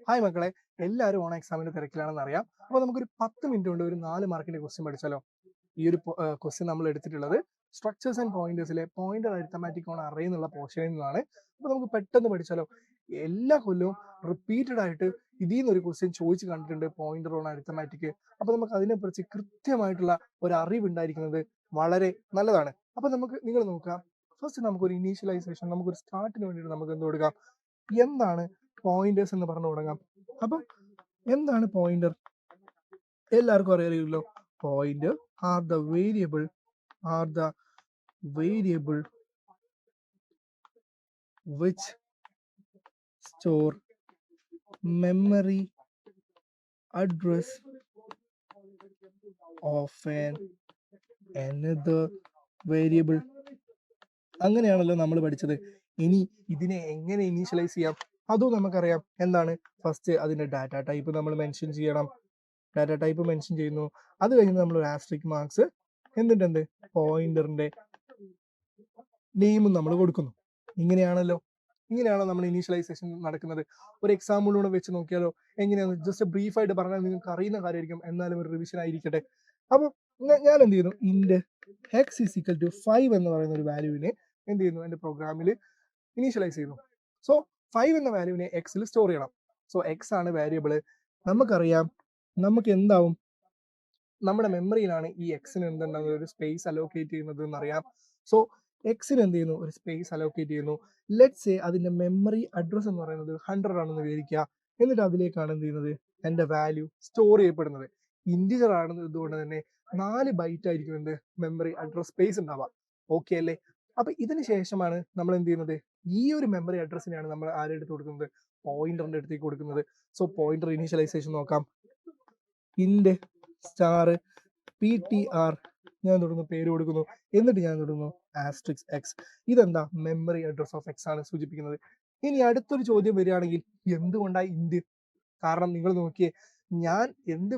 Hi മക്കളെ, എല്ലാവരും on എക്സാമിന്റെ തിരക്കിലാണെന്ന് അറിയാം. അപ്പോൾ നമുക്കൊരു 10 മിനിറ്റ് കൊണ്ട് ഒരു 4 മാർക്കിന്റെ ക്വസ്റ്റ്യൻ പഠിച്ചാലോ? ഈ ഒരു ക്വസ്റ്റ്യൻ നമ്മൾ എടുത്തിട്ടുള്ളത് സ്ട്രക്ചേഴ്സ് ആൻഡ് പോയിന്റേഴ്സിലെ പോയിന്റർ അരിത്തമാറ്റിക് ഓൺ അറേ എന്നുള്ള പോർഷനിൽ നിന്നാണ്. അപ്പോൾ നമുക്ക് പെട്ടെന്ന് പഠിച്ചാലോ? എല്ലാ കൊല്ലവും റിപ്പീറ്റഡ് ആയിട്ട് ഇതിൽ നിന്ന് ഒരു ക്വസ്റ്റ്യൻ ചോദിച്ചു കണ്ടിട്ടുണ്ട്, പോയിന്റർ ഓൺ അരിത്തമാറ്റിക്. അപ്പോൾ നമുക്ക് അതിനെക്കുറിച്ച് കൃത്യമായിട്ടുള്ള ഒരു അറിവ് ഉണ്ടായിരിക്കുന്നത് വളരെ നല്ലതാണ്. അപ്പോൾ നിങ്ങൾ നോക്കാം, ഫസ്റ്റ് നമുക്കൊരു ഇനീഷ്യലൈസേഷൻ, നമുക്കൊരു സ്റ്റാർട്ടിന് വേണ്ടിയിട്ട് നമുക്ക് എന്ത് കൊടുക്കാം? എന്താണ് പോയിന്റേഴ്സ് എന്ന് പറഞ്ഞു തുടങ്ങാം. അപ്പം എന്താണ് പോയിന്റർ? എല്ലാവർക്കും അറിയാമല്ലോ. Pointer are the variable are the variable which store memory address of another variable. അങ്ങനെയാണല്ലോ നമ്മൾ പഠിച്ചത്. ഇനി ഇതിനെ എങ്ങനെ ഇനീഷ്യലൈസ് ചെയ്യാം അതും നമുക്കറിയാം. എന്താണ്? ഫസ്റ്റ് അതിന്റെ ഡാറ്റ ടൈപ്പ് നമ്മൾ മെൻഷൻ ചെയ്യണം. ഡാറ്റ ടൈപ്പ് മെൻഷൻ ചെയ്യുന്നു. അത് കഴിഞ്ഞ് നമ്മൾ ഒരു ആസ്ട്രിക് മാർക്സ് എന്നിട്ടുണ്ട് പോയിന്ററിന്റെ നെയിമും നമ്മൾ കൊടുക്കുന്നു. ഇങ്ങനെയാണോ നമ്മൾ ഇനീഷ്യലൈസേഷൻ നടക്കുന്നത്? ഒരു എക്സാമ്പിളിലൂടെ വെച്ച് നോക്കിയാലോ? എങ്ങനെയാണ്? ജസ്റ്റ് ബ്രീഫായിട്ട് പറഞ്ഞാൽ നിങ്ങൾക്ക് അറിയുന്ന കാര്യമായിരിക്കും, എന്നാലും ഒരു റിവിഷൻ ആയിരിക്കട്ടെ. അപ്പോൾ ഞാൻ എന്ത് ചെയ്യുന്നു? ഇൻഡ് എക്സ് ഈസ് ഈക്വൽ ടു 5 എന്ന് പറയുന്ന ഒരു വാല്യൂവിനെ എന്ത് ചെയ്യുന്നു? എൻ്റെ പ്രോഗ്രാമിൽ ഇനീഷ്യലൈസ് ചെയ്യുന്നു. സോ 5 എന്ന വാല്യൂവിനെ എക്സിൽ സ്റ്റോർ ചെയ്യണം. സോ എക്സ് ആണ് വാരിയബിൾ. നമുക്കറിയാം നമുക്ക് എന്താവും? നമ്മുടെ മെമ്മറിയിലാണ് ഈ എക്സിന് എന്തുണ്ടാകുന്നത്? ഒരു സ്പേസ് അലോക്കേറ്റ് ചെയ്യുന്നത് എന്നറിയാം. സോ എക്സിന് എന്ത് ചെയ്യുന്നു? ഒരു സ്പേസ് അലോക്കേറ്റ് ചെയ്യുന്നു. ലെറ്റ്സ് സേ അതിന്റെ മെമ്മറി അഡ്രസ് എന്ന് പറയുന്നത് 100 ആണെന്ന് വിചാരിക്കുക. എന്നിട്ട് അതിലേക്കാണ് എന്ത് ചെയ്യുന്നത്? എന്റെ വാല്യൂ സ്റ്റോർ ചെയ്യപ്പെടുന്നത്. ഇന്റിജർ ആണെന്ന് ഇതുകൊണ്ട് തന്നെ 4 ബൈറ്റ് ആയിരിക്കും എന്ത് മെമ്മറി അഡ്രസ് സ്പേസ് ഉണ്ടാവുക. ഓക്കെ അല്ലേ? അപ്പൊ ഇതിന് ശേഷമാണ് നമ്മൾ എന്ത് ചെയ്യുന്നത്? ഈ ഒരു മെമ്മറി അഡ്രസ്സിനെയാണ് നമ്മൾ ആരുടെ അടുത്ത് കൊടുക്കുന്നത്? പോയിന്ററിന്റെ അടുത്തേക്ക് കൊടുക്കുന്നത്. സോ പോയിന്റർ ഇനീഷ്യലൈസേഷൻ നോക്കാം. ഇൻഡ് സ്റ്റാർ PTR ഞാൻ തുടങ്ങുന്നു, പേര് കൊടുക്കുന്നു. എന്നിട്ട് ഞാൻ തുടങ്ങുന്നു ആസ്ട്രിക്സ് എക്സ്. ഇതെന്താ? മെമ്മറി അഡ്രസ് ഓഫ് എക്സ് ആണ് സൂചിപ്പിക്കുന്നത്. ഇനി അടുത്തൊരു ചോദ്യം വരികയാണെങ്കിൽ, എന്തുകൊണ്ടാണ് ഇൻഡ്? കാരണം നിങ്ങൾ നോക്കിയേ, ഞാൻ എന്ത്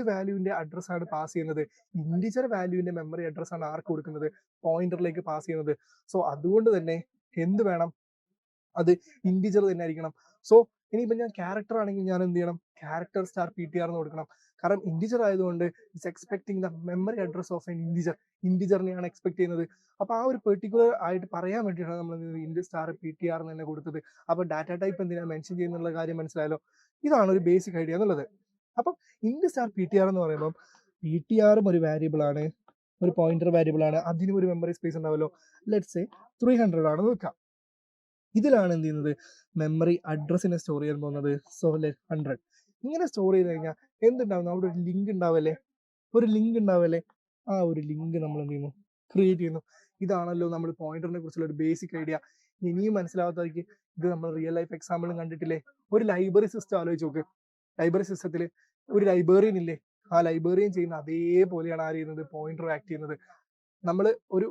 വാല്യൂവിന്റെ അഡ്രസ് ആണ് പാസ് ചെയ്യുന്നത്? ഇന്റിജർ വാല്യൂവിന്റെ മെമ്മറി അഡ്രസ് ആണ് ആർക്ക് കൊടുക്കുന്നത്? പോയിന്ററിലേക്ക് പാസ് ചെയ്യുന്നത്. സോ അതുകൊണ്ട് തന്നെ എന്ത് വേണം? അത് ഇന്റിജർ തന്നെ ആയിരിക്കണം. സോ ഇനിയിപ്പോ ഞാൻ ക്യാരക്ടർ ആണെങ്കിൽ ഞാൻ എന്ത് ചെയ്യണം? ക്യാരക്ടർ സ്റ്റാർ PTR എന്ന് കൊടുക്കണം. കാരണം ഇന്റിജർ ആയതുകൊണ്ട് it's expecting the memory address of N ഇന്റിജറിനെയാണ് എക്സ്പെക്ട് ചെയ്യുന്നത്. അപ്പൊ ആ ഒരു പെർട്ടിക്കുലർ ആയിട്ട് പറയാൻ വേണ്ടിയിട്ടാണ് നമ്മൾ ഇൻഡ് സ്റ്റാർ PTR എന്ന് തന്നെ കൊടുത്തത്. അപ്പൊ ഡാറ്റ ടൈപ്പ് എന്തിനാണ് മെൻഷൻ ചെയ്യുന്നുള്ള കാര്യം മനസ്സിലായല്ലോ. ഇതാണ് ഒരു ബേസിക് ഐഡിയ എന്നുള്ളത്. അപ്പം ഇൻഡ് സ്റ്റാർ PTR എന്ന് പറയുമ്പോൾ PTRും ഒരു വാരിയബിൾ ആണ്, ഒരു പോയിന്റർ വാരിയബിൾ ആണ്. അതിനും ഒരു മെമ്മറി സ്പേസ് ഉണ്ടാവല്ലോ. ലെറ്റ്സ് സേ 300 ആണെന്ന് വെക്കാം. ഇതിലാണ് എന്ത് ചെയ്യുന്നത്? മെമ്മറി അഡ്രസ്സിനെ സ്റ്റോർ ചെയ്യാൻ പോകുന്നത്. സോ 100 ഇങ്ങനെ സ്റ്റോർ ചെയ്ത് കഴിഞ്ഞാൽ എന്തുണ്ടാവുന്നു? അവിടെ ഒരു ലിങ്ക് ഉണ്ടാവല്ലേ? ആ ഒരു ലിങ്ക് നമ്മൾ എന്ത് ചെയ്യുന്നു? ക്രിയേറ്റ് ചെയ്യുന്നു. ഇതാണല്ലോ നമ്മൾ പോയിന്ററിനെ കുറിച്ചുള്ള ഒരു ബേസിക് ഐഡിയ. ഇനിയും മനസ്സിലാവാത്തവർക്ക് ഇത് നമ്മൾ റിയൽ ലൈഫ് എക്സാമ്പിളും കണ്ടിട്ടില്ലേ? ഒരു ലൈബ്രറി സിസ്റ്റം ആലോചിച്ച് നോക്ക്. ലൈബ്രറി സിസ്റ്റത്തിൽ ഒരു ലൈബ്രറിയൻ ഇല്ലേ? ആ ലൈബ്രറിയൻ ചെയ്യുന്ന അതേപോലെയാണ് ആര് ചെയ്യുന്നത്? പോയിന്റർ ആക്ട് ചെയ്യുന്നത്. നമ്മൾ ഒരു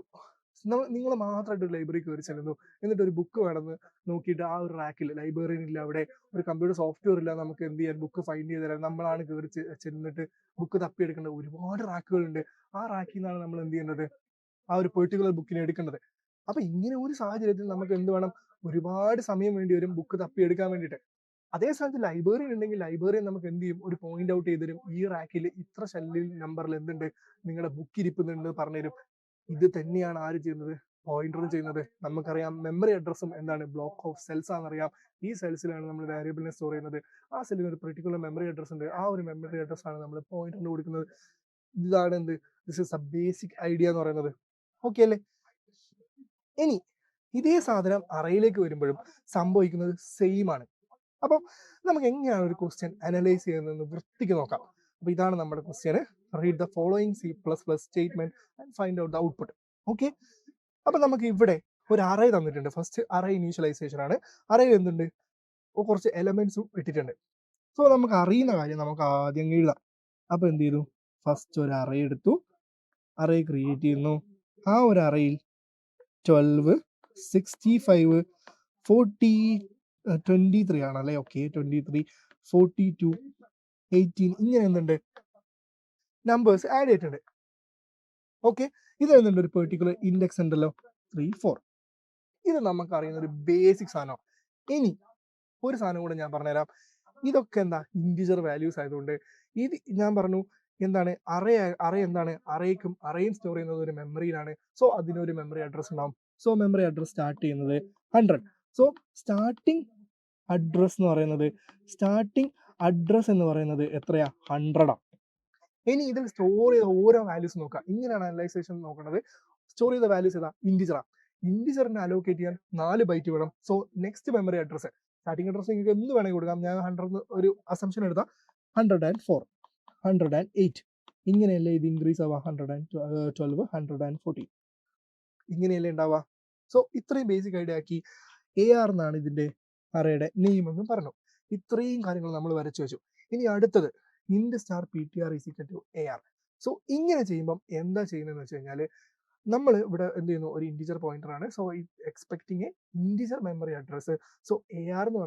നിങ്ങൾ മാത്രമായിട്ട് ഒരു ലൈബ്രറി കയറി ചെല്ലുന്നു. എന്നിട്ട് ഒരു ബുക്ക് വേണമെന്ന് നോക്കിയിട്ട് ആ ഒരു റാക്കിൽ ലൈബ്രറിയൻ ഇല്ല, അവിടെ ഒരു കമ്പ്യൂട്ടർ സോഫ്റ്റ്വെയർ ഇല്ല, നമുക്ക് എന്ത് ചെയ്യാൻ? ബുക്ക് ഫൈൻഡ് ചെയ്ത് തരാൻ നമ്മളാണ് കയറി ചെന്നിട്ട് ബുക്ക് തപ്പിയെടുക്കേണ്ടത്. ഒരുപാട് റാക്കുകളുണ്ട്. ആ റാക്കിൽ നിന്നാണ് നമ്മൾ എന്ത് ചെയ്യുന്നത്? ആ ഒരു പെർട്ടിക്കുലർ ബുക്കിനെ എടുക്കേണ്ടത്. അപ്പൊ ഇങ്ങനെ ഒരു സാഹചര്യത്തിൽ നമുക്ക് എന്ത് വേണം? ഒരുപാട് സമയം വേണ്ടി വരും ബുക്ക് തപ്പിയെടുക്കാൻ വേണ്ടിയിട്ട്. അതേ സ്ഥാനത്ത് ലൈബ്രറി ഉണ്ടെങ്കിൽ ലൈബ്രറിയൻ നമുക്ക് എന്ത് ചെയ്യും? ഒരു പോയിന്റ് ഔട്ട് ചെയ്ത് തരും. ഈ റാക്കിൽ ഇത്ര ഷെല്ലിൽ നമ്പറിൽ എന്തുണ്ട്? നിങ്ങളുടെ ബുക്ക് ഇരിപ്പുന്നുണ്ട് പറഞ്ഞു തരും. ഇത് തന്നെയാണ് ആര് ചെയ്യുന്നത്? പോയിന്ററും ചെയ്യുന്നത്. നമുക്കറിയാം മെമ്മറി അഡ്രസ്സും എന്താണ്? ബ്ലോക്ക് ഓഫ് സെൽസ് ആണെന്നറിയാം. ഈ സെൽസിലാണ് നമ്മൾ വാരിയബിളിനെ സ്റ്റോർ ചെയ്യുന്നത്. ആ സെല്ലിന് ഒരു പെർട്ടിക്കുലർ മെമ്മറി അഡ്രസ് ഉണ്ട്. ആ ഒരു മെമ്മറി അഡ്രസ് ആണ് നമ്മൾ പോയിന്ററിന് കൊടുക്കുന്നത്. ഇതാണ് എന്ത്? This is A basic idea എന്ന് പറയുന്നത്. ഓക്കെ അല്ലേ? ഇനി ഇതേ സാധനം അറയിലേക്ക് വരുമ്പോഴും സംഭവിക്കുന്നത് സെയിം ആണ്. അപ്പം നമുക്ക് എങ്ങനെയാണ് ഒരു ക്വസ്റ്റ്യൻ അനലൈസ് ചെയ്യുന്നതെന്ന് വൃത്തിക്ക് നോക്കാം. അപ്പൊ ഇതാണ് നമ്മുടെ question. Read the following C++ statement and find out the output. Okay. അപ്പൊ നമുക്ക് ഇവിടെ ഒരു അറേ തന്നിട്ടുണ്ട്. ഫസ്റ്റ് അറേ ഇനീഷ്യലൈസേഷൻ ആണ്. അറേയിൽ എന്തുണ്ട്? കുറച്ച് എലമെന്റ്സും ഇട്ടിട്ടുണ്ട്. സോ നമുക്ക് അറിയുന്ന കാര്യം നമുക്ക് ആദ്യം എഴുതാം. അപ്പൊ എന്ത് ചെയ്തു? ഫസ്റ്റ് ഒരു അറേ എടുത്തു, അറേ ക്രിയേറ്റ് ചെയ്യുന്നു. ആ ഒരു അറേയിൽ 12, 65, 40, 23 ആണല്ലേ? ഓക്കെ, 23, 42, 18 ഇങ്ങനെ എന്തുണ്ട്? നമ്പേഴ്സ് ആഡ് ചെയ്തിട്ടുണ്ട്. ഓക്കെ. ഇത് എന്തുണ്ട്? ഒരു പെർട്ടിക്കുലർ ഇൻഡെക്സ് ഉണ്ടല്ലോ, 3, 4. ഇത് നമുക്ക് അറിയുന്ന ഒരു ബേസിക് സാധനം. ഇനി ഒരു സാധനം കൂടെ ഞാൻ പറഞ്ഞുതരാം. ഇതൊക്കെ എന്താ ഇൻറ്റിജർ വാല്യൂസ് ആയതുകൊണ്ട് ഇത് ഞാൻ പറഞ്ഞു എന്താണ് അറേ എന്താണ് അറേയും സ്റ്റോർ ചെയ്യുന്നത് ഒരു മെമ്മറിയിലാണ്. സോ അതിനൊരു മെമ്മറി അഡ്രസ് ഉണ്ടാവും. സോ മെമ്മറി അഡ്രസ് സ്റ്റാർട്ട് ചെയ്യുന്നത് 100. സോ സ്റ്റാർട്ടിംഗ് അഡ്രസ് എന്ന് പറയുന്നത് എത്രയാ? 100 ഇനി ഇതിൽ സ്റ്റോർ ചെയ്ത ഓരോ വാല്യൂസ് നോക്കുക. ഇങ്ങനെയാണ് അനലൈസേഷൻ നോക്കുന്നത്. സ്റ്റോർ ചെയ്ത വാല്യൂസ് ഏതാ? ഇൻറ്റിജറിനെ അലോക്കേറ്റ് ചെയ്യാൻ 4 ബൈറ്റ് വേണം. So next memory address starting address നിങ്ങൾക്ക് എന്ത് വേണമെങ്കിൽ കൊടുക്കാം. ഞാൻ 100 ഒരു അസംഷൻ എടുത്താൽ 104 108 ഇങ്ങനെയല്ലേ ഇത് ഇൻക്രീസ് ആവുക? 112 114 ഇങ്ങനെയല്ലേ ഉണ്ടാവുക? സോ ഇത്രയും ബേസിക് ഐഡിയ ആക്കി AR എന്നാണ് ഇതിന്റെ അറേയുടെ നെയിം എന്ന് പറഞ്ഞു. ഇത്രയും കാര്യങ്ങൾ നമ്മൾ വരച്ചു വെച്ചു. ഇനി അടുത്തത് ഇൻഡ് star PTR is equal to AR. So ഇങ്ങനെ ചെയ്യുമ്പം എന്താ ചെയ്യുന്നതെന്ന് വെച്ച് കഴിഞ്ഞാൽ നമ്മൾ ഇവിടെ എന്ത് ചെയ്യുന്നു? ഒരു ഇൻറ്റിജർ പോയിന്റർ ആണ്. So expecting A integer memory address. So AR എന്ന്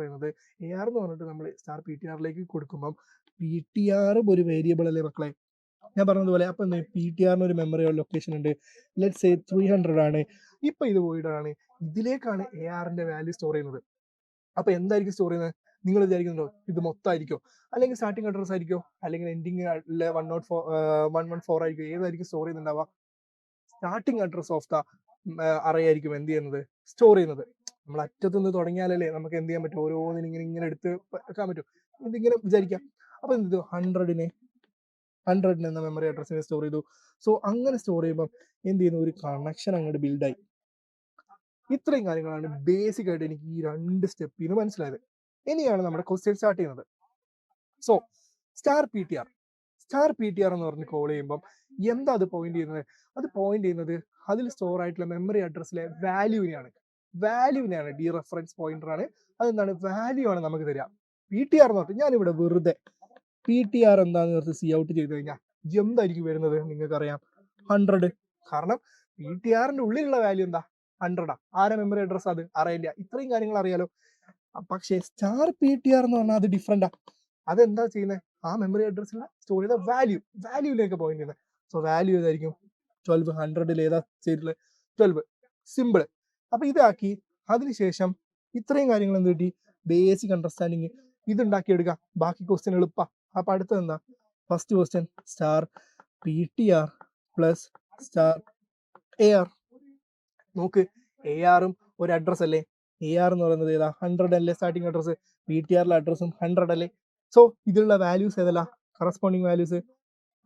പറഞ്ഞിട്ട് നമ്മൾ സ്റ്റാർ PTRലേക്ക് കൊടുക്കുമ്പം PTR ഒരു വേരിയബിൾ അല്ലേ മക്കളെ? ഞാൻ പറഞ്ഞതുപോലെ അപ്പൊ എന്താ PTRന് ഒരു മെമ്മറി ലൊക്കേഷൻ ഉണ്ട്. ലെറ്റ്സ് സേ 300 ആണ്. ഇപ്പൊ ഇത് പോയിട്ടാണ് ഇതിലേക്കാണ് ARന്റെ വാല്യൂ സ്റ്റോർ ചെയ്യുന്നത്. അപ്പൊ എന്തായിരിക്കും സ്റ്റോർ ചെയ്യുന്നത്? നിങ്ങൾ വിചാരിക്കുന്നുണ്ടോ ഇത് മൊത്തമായിരിക്കോ? അല്ലെങ്കിൽ സ്റ്റാർട്ടിംഗ് അഡ്രസ് ആയിരിക്കോ? അല്ലെങ്കിൽ എൻഡിങ് 114 ആയിരിക്കും? ഏതായിരിക്കും സ്റ്റോർ ചെയ്യുന്നുണ്ടാവുക? Starting address of the array ആയിരിക്കും എന്ത് ചെയ്യുന്നത്? സ്റ്റോർ ചെയ്യുന്നത്. നമ്മൾ അറ്റത്തുനിന്ന് തുടങ്ങിയാലല്ലേ നമുക്ക് എന്ത് ചെയ്യാൻ പറ്റും? ഓരോന്നിനും ഇങ്ങനെ എടുത്ത് വെക്കാൻ പറ്റും. ഇതിങ്ങനെ വിചാരിക്കാം. അപ്പൊ എന്ത് ചെയ്തു? 100 എന്ന മെമ്മറി അഡ്രസ്സിനെ സ്റ്റോർ ചെയ്തു. സോ അങ്ങനെ സ്റ്റോർ ചെയ്യുമ്പോൾ എന്ത് ചെയ്യുന്നു? ഒരു കണക്ഷൻ അങ്ങോട്ട് ബിൽഡായി. ഇത്രയും കാര്യങ്ങളാണ് ബേസിക് ആയിട്ട് എനിക്ക് ഈ 2 സ്റ്റെപ്പിൽ നിന്ന് മനസ്സിലായത്. ഇനിയാണ് നമ്മുടെ ക്വസ്റ്റ്യൻ സ്റ്റാർട്ട് ചെയ്യുന്നത്. So star P T R എന്ന് പറഞ്ഞ് കോൾ ചെയ്യുമ്പോൾ എന്താ അത് പോയിന്റ് ചെയ്യുന്നത്? അത് പോയിന്റ് ചെയ്യുന്നത് അതിൽ സ്റ്റോർ ആയിട്ടുള്ള മെമ്മറി അഡ്രസ്സിലെ വാല്യൂവിനെയാണ്. ഡി റെഫറൻസ് പോയിന്റർ ആണ്. അതെന്താണ്? വാല്യൂ ആണ് നമുക്ക് തരിക. PTR എന്ന് പറഞ്ഞാൽ ഞാനിവിടെ വെറുതെ PTR എന്താന്ന് വെച്ച് സി ഔട്ട് ചെയ്ത് കഴിഞ്ഞാൽ എന്തായിരിക്കും വരുന്നത്? നിങ്ങൾക്കറിയാം 100. കാരണം PTRന്റെ ഉള്ളിലുള്ള വാല്യൂ എന്താ? 100. ആരെ മെമ്മറി അഡ്രസ് അത്? അറിയില്ല. ഇത്രയും കാര്യങ്ങൾ അറിയാലോ. പക്ഷേ സ്റ്റാർ PTR എന്ന് പറഞ്ഞാൽ അത് ഡിഫറെന്റാ. അതെന്താ ചെയ്യുന്നത്? ആ മെമ്മറി അഡ്രസ്സിൽ സ്റ്റോർ ചെയ്ത വാല്യൂവിലേക്ക് പോയിന്റ് ചെയ്യുന്നത്. സോ വാല്യൂ ഏതായിരിക്കും? 12. 100ൽ ഏതാ ചെയ്തിട്ടുള്ളത്? 12. സിമ്പിൾ. അപ്പൊ ഇതാക്കി അതിനുശേഷം ഇത്രയും കാര്യങ്ങൾ എന്ത് കിട്ടി? ബേസിക് അണ്ടർസ്റ്റാൻഡിങ് ഇതുണ്ടാക്കിയെടുക്കാം. ബാക്കി ക്വസ്റ്റ്യൻ എളുപ്പ. അപ്പൊ അടുത്തത് എന്താ? First question star PTR plus star AR. നോക്ക്, ARും ഒരു അഡ്രസ് അല്ലേ? AR എന്ന് പറയുന്നത് ഏതാ? 100 അല്ലേ സ്റ്റാർട്ടിംഗ് അഡ്രസ്? PTRലെ അഡ്രസ്സും 100 അല്ലേ? സോ ഇതിലുള്ള വാല്യൂസ് ഏതല്ല? കറസ്പോണ്ടിങ് വാല്യൂസ്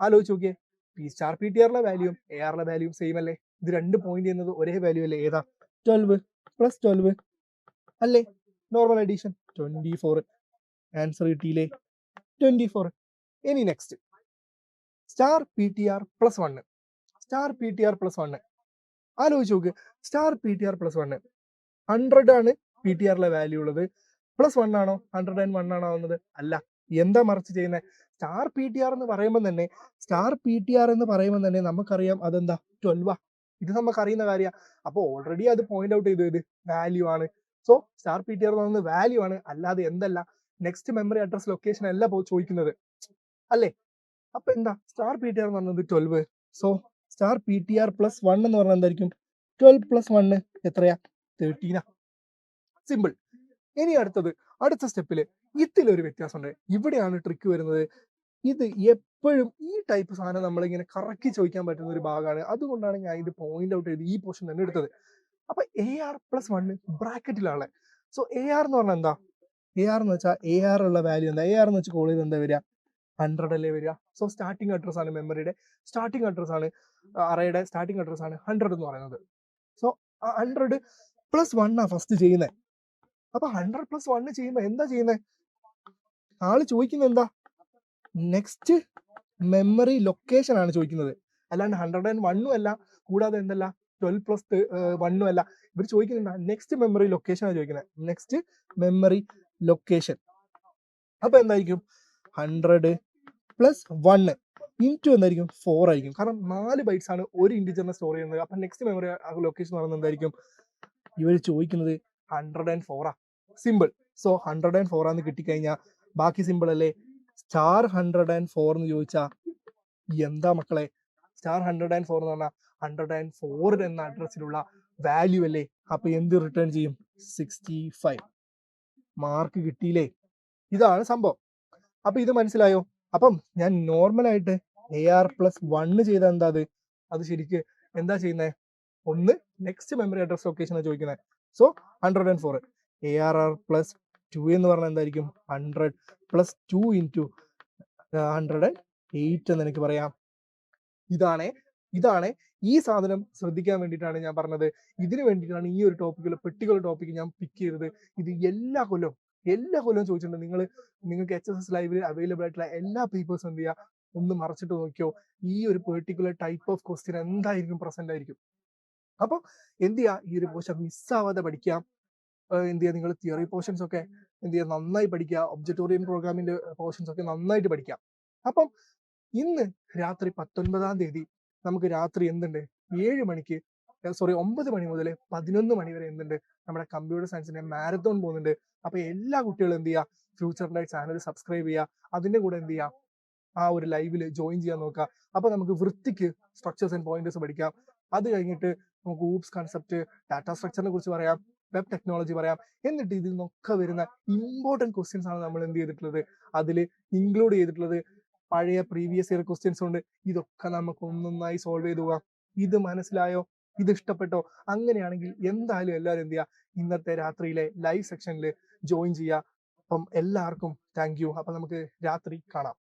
ആലോചിച്ച് നോക്കിയേ. സ്റ്റാർ PTRലെ വാല്യൂയും ARലെ വാല്യൂയും സെയിം അല്ലേ? ഇത് രണ്ട് പോയിന്റ് ചെയ്യുന്നത് ഒരേ വാല്യൂ അല്ലേ? ഏതാ? 12 പ്ലസ് 12 അല്ലേ? Normal addition 24. ആൻസർ കിട്ടിയില്ലേ? 24. ഇനി നെക്സ്റ്റ് സ്റ്റാർ PTR പ്ലസ് 1. ആലോചിച്ച് നോക്ക്. സ്റ്റാർ PTR പ്ലസ് 1 100 ആണ് PTRലെ വാല്യൂ ഉള്ളത്. പ്ലസ് 1 ആണോ? 101 ആണോ ആവുന്നത്? അല്ല. എന്താ മറിച്ച് ചെയ്യുന്നത്? സ്റ്റാർ PTR എന്ന് പറയുമ്പോൾ തന്നെ നമുക്കറിയാം അതെന്താ? 12. ഇത് നമുക്ക് അറിയുന്ന കാര്യമാണ്. അപ്പൊ ഓൾറെഡി അത് പോയിന്റ് ഔട്ട് ചെയ്തു. ഇത് വാല്യൂ ആണ്. സോ സ്റ്റാർ PTR എന്ന് പറയുന്നത് വാല്യൂ ആണ്, അല്ലാതെ എന്തല്ല? നെക്സ്റ്റ് മെമ്മറി അഡ്രസ് ലൊക്കേഷൻ അല്ല ചോദിക്കുന്നത് അല്ലേ? അപ്പൊ എന്താ? സ്റ്റാർ PTR എന്ന് പറയുന്നത് 12. സോ സ്റ്റാർ PTR പ്ലസ് 1 എന്ന് പറഞ്ഞാൽ എന്തായിരിക്കും? 12 പ്ലസ് 1 എത്രയാ? 13. സിമ്പിൾ. ഇനി അടുത്ത സ്റ്റെപ്പില് ഇതിലൊരു വ്യത്യാസമുണ്ട്. ഇവിടെയാണ് ട്രിക്ക് വരുന്നത്. ഇത് എപ്പോഴും ഈ ടൈപ്പ് സാധനം നമ്മളിങ്ങനെ കറക്കി ചോദിക്കാൻ പറ്റുന്ന ഒരു ഭാഗമാണ്. അതുകൊണ്ടാണ് ഞാൻ ഇത് പോയിന്റ് ഔട്ട് ചെയ്ത് ഈ പോർഷൻ തന്നെ എടുത്തത്. അപ്പൊ AR പ്ലസ് 1 ബ്രാക്കറ്റിലാണ്. സോ AR എന്ന് പറഞ്ഞാൽ എന്താ? AR എന്ന് വെച്ചാൽ AR ഉള്ള വാല്യൂ എന്താ? AR എന്ന് വെച്ച് കോൾ ചെയ്ത് എന്താ വരിക? 100 അല്ലേ വരിക? സോ സ്റ്റാർട്ടിംഗ് അഡ്രസ് ആണ് മെമ്മറിയുടെ സ്റ്റാർട്ടിംഗ് അഡ്രസ് ആണ്, അറേയുടെ സ്റ്റാർട്ടിംഗ് അഡ്രസ് ആണ് 100 എന്ന് പറയുന്നത്. സോ 100 പ്ലസ് 1 ആ ഫസ്റ്റ് ചെയ്യുന്നത്. അപ്പൊ 100 പ്ലസ് 1 ചെയ്യുമ്പോൾ എന്താ ചെയ്യുന്നത്? ആള് ചോദിക്കുന്നത് എന്താ? നെക്സ്റ്റ് മെമ്മറി ലൊക്കേഷൻ ആണ് ചോദിക്കുന്നത്. അല്ലാണ്ട് 101 അല്ല, കൂടാതെ എന്തല്ല 12 പ്ലസ് 1 അല്ല. ഇവർ ചോദിക്കുന്നത് നെക്സ്റ്റ് മെമ്മറി ലൊക്കേഷൻ ആണ് ചോദിക്കുന്നത്. Next memory location. അപ്പൊ എന്തായിരിക്കും? 100 പ്ലസ് 1 ഇൻറ്റു എന്തായിരിക്കും? 4 ആയിരിക്കും. കാരണം 4 ബൈറ്റ്സ് ആണ് ഒരു ഇൻറ്റിജറിനെ സ്റ്റോർ ചെയ്യുന്നത്. അപ്പൊ നെക്സ്റ്റ് മെമ്മറി ലൊക്കേഷൻ എന്ന് പറയുന്നത് എന്തായിരിക്കും? ഇവർ ചോദിക്കുന്നത് 104 ആ. സിമ്പിൾ. സോ 104 ആന്ന് കിട്ടിക്കഴിഞ്ഞാൽ ബാക്കി സിമ്പിൾ അല്ലേ? സ്റ്റാർ 104 എന്ന് ചോദിച്ചാ എന്താ മക്കളെ? സ്റ്റാർ 104 എന്ന് പറഞ്ഞാൽ 104 എന്ന അഡ്രസ്സിലുള്ള വാല്യൂ അല്ലേ? അപ്പൊ എന്ത് റിട്ടേൺ ചെയ്യും? 65. മാർക്ക് കിട്ടിയില്ലേ? ഇതാണ് സംഭവം. അപ്പൊ ഇത് മനസ്സിലായോ? അപ്പം ഞാൻ നോർമലായിട്ട് AR+1 ചെയ്താൽ എന്താ അത് ശരിക്ക് എന്താ ചെയ്യുന്നേ? ഒന്ന് നെക്സ്റ്റ് മെമ്മറി അഡ്രസ് ലൊക്കേഷനാ ചോദിക്കുന്നത്. സോ 104. ARR+2 എന്ന് പറഞ്ഞാൽ എന്തായിരിക്കും? 100 + 2 × 108 എന്ന് എനിക്ക് പറയാം. ഇതാണ് ഈ സാധനം ശ്രദ്ധിക്കാൻ വേണ്ടിയിട്ടാണ് ഞാൻ പറഞ്ഞത്. ഇതിന് വേണ്ടിയിട്ടാണ് ഈ ഒരു പെർട്ടിക്കുലർ ടോപ്പിക് ഞാൻ പിക്ക് ചെയ്തത്. ഇത് എല്ലാ കൊല്ലവും ചോദിച്ചിട്ടുണ്ട്. നിങ്ങൾക്ക് HSS ലൈവിൽ അവൈലബിൾ ആയിട്ടുള്ള എല്ലാ പേപ്പേഴ്സും എന്ത് ചെയ്യുക, ഒന്ന് മറച്ചിട്ട് നോക്കിയോ. ഈ ഒരു പെർട്ടിക്കുലർ ടൈപ്പ് ഓഫ് ക്വസ്റ്റ്യൻ എന്തായിരിക്കും പ്രസന്റ് ആയിരിക്കും. അപ്പൊ എന്ത് ചെയ്യുക, ഈ ഒരു പോർഷൻ മിസ്സാവാതെ പഠിക്കാം. എന്ത് ചെയ്യുക, നിങ്ങൾ തിയറി പോർഷൻസ് ഒക്കെ എന്ത് ചെയ്യുക, നന്നായി പഠിക്കുക. ഒബ്ജക്റ്റ് ഓറിയന്റഡ് പ്രോഗ്രാമിന്റെ പോർഷൻസ് ഒക്കെ നന്നായിട്ട് പഠിക്കാം. അപ്പം ഇന്ന് രാത്രി 19-ാം തീയതി നമുക്ക് രാത്രി എന്തുണ്ട്, 9 മണി മുതൽ 11 മണി വരെ എന്തുണ്ട്, നമ്മുടെ കമ്പ്യൂട്ടർ സയൻസിന്റെ മാരത്തോൺ പോകുന്നുണ്ട്. അപ്പൊ എല്ലാ കുട്ടികളും എന്ത് ചെയ്യുക, ഫ്യൂച്ചറിന്റെ ചാനൽ സബ്സ്ക്രൈബ് ചെയ്യുക. അതിന്റെ കൂടെ എന്ത് ചെയ്യുക, ആ ഒരു ലൈവിൽ ജോയിൻ ചെയ്യാൻ നോക്കുക. അപ്പൊ നമുക്ക് വൃത്തിക്ക് സ്ട്രക്ചേഴ്സ് ആൻഡ് പോയിന്റേഴ്സ് പഠിക്കാം. അത് കഴിഞ്ഞിട്ട് നമുക്ക് ഊപ്സ് കൺസെപ്റ്റ്, ഡാറ്റാ സ്ട്രക്ചറിനെ കുറിച്ച് പറയാം, വെബ് ടെക്നോളജി പറയാം. എന്നിട്ട് ഇതിൽ നിന്നൊക്കെ വരുന്ന ഇമ്പോർട്ടന്റ് ക്വസ്റ്റ്യൻസ് ആണ് നമ്മൾ എന്ത് ചെയ്തിട്ടുള്ളത്, അതിൽ ഇൻക്ലൂഡ് ചെയ്തിട്ടുള്ളത്. പഴയ പ്രീവിയസ് ഇയർ ക്വസ്റ്റ്യൻസ് ഉണ്ട്. ഇതൊക്കെ നമുക്ക് ഒന്നൊന്നായി സോൾവ് ചെയ്ത് പോവാം. ഇത് മനസ്സിലായോ? ഇത് ഇഷ്ടപ്പെട്ടോ? അങ്ങനെയാണെങ്കിൽ എന്തായാലും എല്ലാവരും എന്ത് ചെയ്യുക, ഇന്നത്തെ രാത്രിയിലെ ലൈവ് സെക്ഷനിൽ ജോയിൻ ചെയ്യുക. അപ്പം എല്ലാവർക്കും താങ്ക് യു. അപ്പൊ നമുക്ക് രാത്രി കാണാം.